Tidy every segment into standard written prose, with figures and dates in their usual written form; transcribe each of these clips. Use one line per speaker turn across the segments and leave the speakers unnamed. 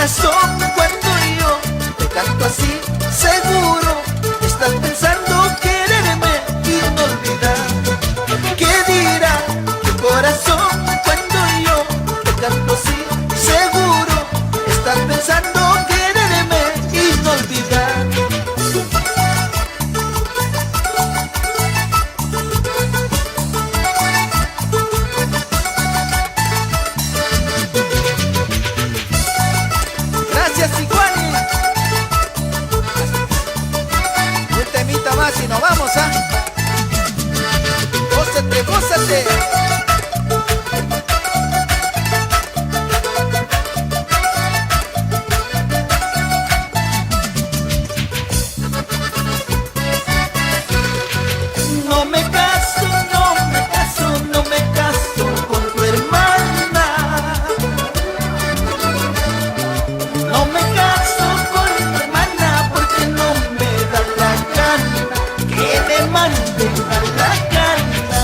corazón, cuando yo te canto así, seguro estás pensando quererme y no olvidar. ¿Qué dirá tu corazón cuando yo te canto así? Seguro estás pensando quererme y no olvidar. Gracias, Sicuani. Un temita más y nos vamos, ¿ah? Gózate, gózate. No me caso, no me caso, no me caso con tu hermana. No me caso con tu hermana porque no me da la gana que me manden a la cana.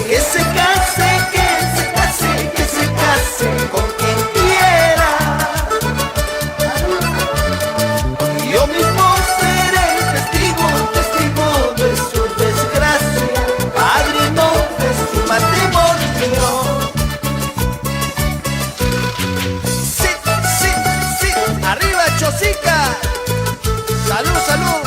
Que se case, que se case, que se case con quien quiera. Yo mismo seré testigo, testigo de su desgracia, padrino de su matrimonio. Sí, sí, sí, arriba Chosica. Salud, salud.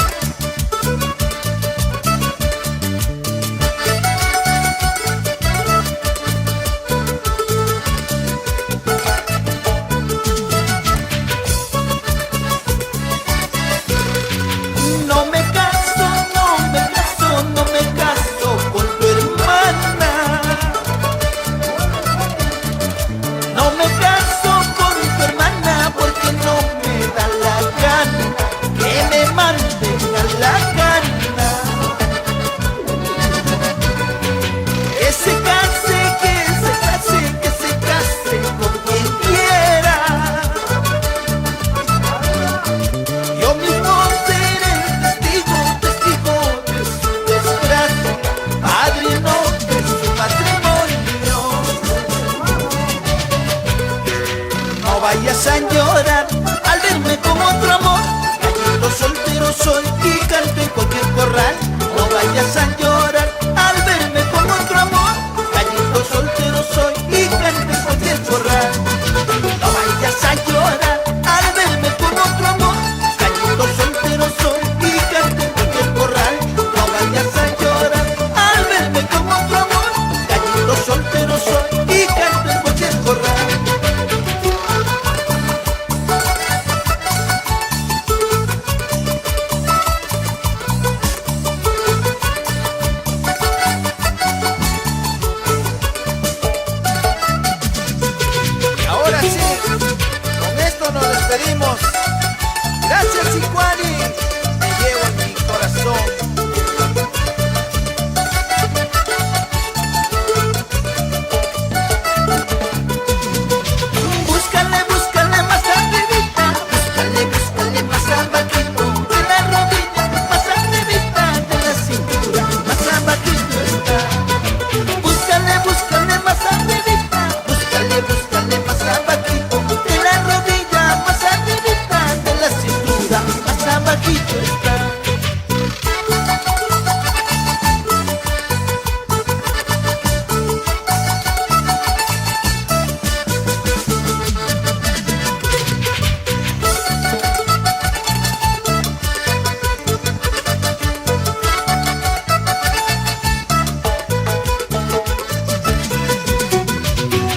No me caso, no me caso, no me caso con tu hermana. No me caso con tu hermana porque no me da la gana que me manden a la cana. Que se case, que se case, que se case con quien quiera. Yo mismo seré testigo, testigo de su desgracia, padrino de su matrimonio. No vayas a llorar al verme con otro amor, gallito soltero soy y canto en cualquier corral. No vayas a llorar al verme con otro amor, gallito soltero soy y canto en cualquier corral. No vayas a llorar al verme con otro amor, gallito soltero soy y canto en cualquier corral. No vayas a llorar al verme con otro amor, gallito soltero soy y canto en cualquier corral. Y ahora sí, con esto nos despedimos. Gracias, Sicuani, te llevo en mi corazón. Búscale, búscale más arribita, búscale, búscale más abajito de la rodilla, más arribita de la cintura, más abajito está. Búscale, búscale más arribita, búscale, búscale más abajito de la rodilla, más arribita de la cintura, más abajito está.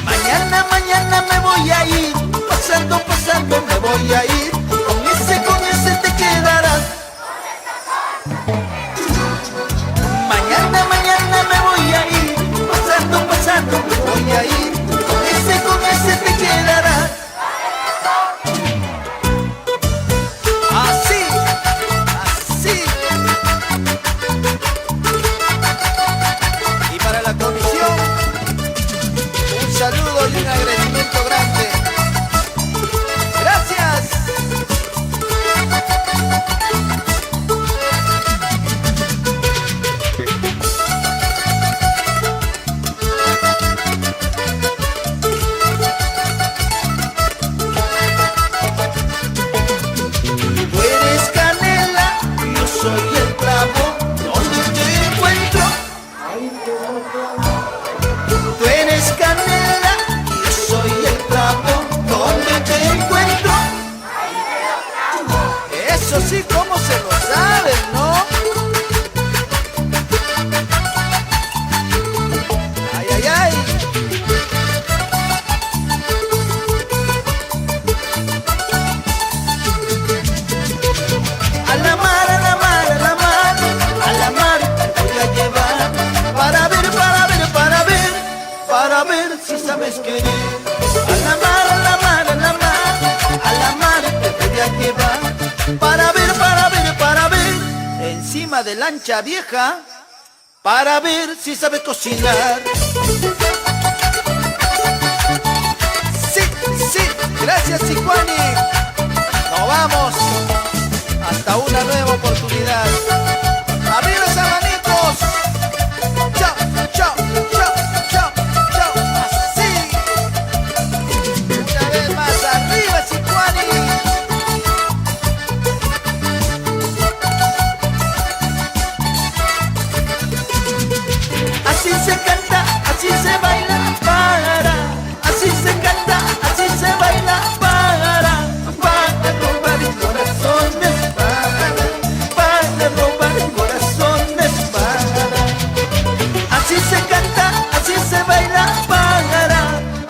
Mañana, mañana me voy a ir, pasando, pasando me voy a ir. Con ese te quedarás. Mañana, mañana me voy a ir, pasando, pasando me voy a ir. Con ese te quedarás. Así, así. Y para la comisión, un saludo y un agradecimiento grande. Gracias. para ver si sabes querer. A la mar, a la mar, a la mar, a la mar te voy a llevar. Para ver, para ver, para ver, encima de lancha vieja, para ver si sabes cocinar. Sí, sí, gracias Sicuani. Nos vamos hasta una nueva oportunidad. ¡Arriba esas manitos! ¡Chao, chao, chao, chao, chao! ¡Así! Una vez más, ¡arriba Sicuani! Así se canta, así se baila, para. Así se canta, así se baila, para robar corazones, para robar corazones, para. Así se canta, así se baila, para.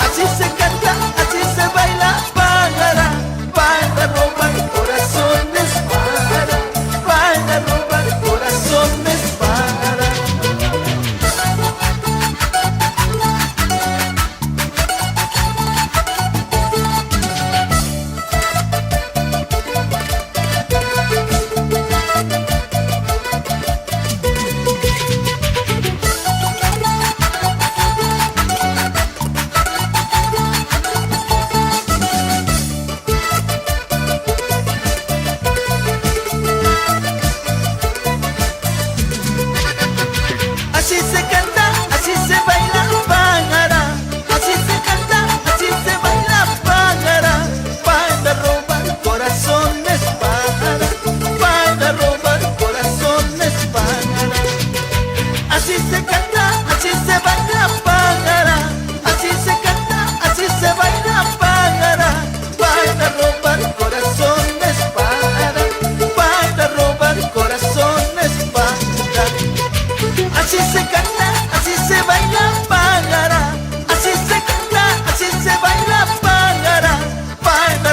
Así se canta, así se baila, para robar corazones, para robar corazones, para. Así se canta, así se baila, para. Así se canta, así se baila, para robar corazones, para robar corazones, para. Así se canta, así se baila, para. Así se canta, así se baila, para robar corazones, para robar corazones, para. Así se canta, así se baila, para. Así se canta, así se baila, para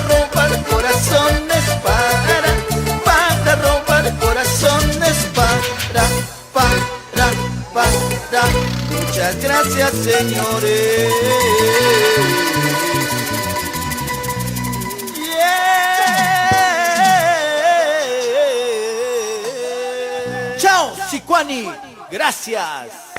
robar corazones, para robar corazones, para. Muchas gracias, señores. Yeah. Chao, Sicuani. Gracias.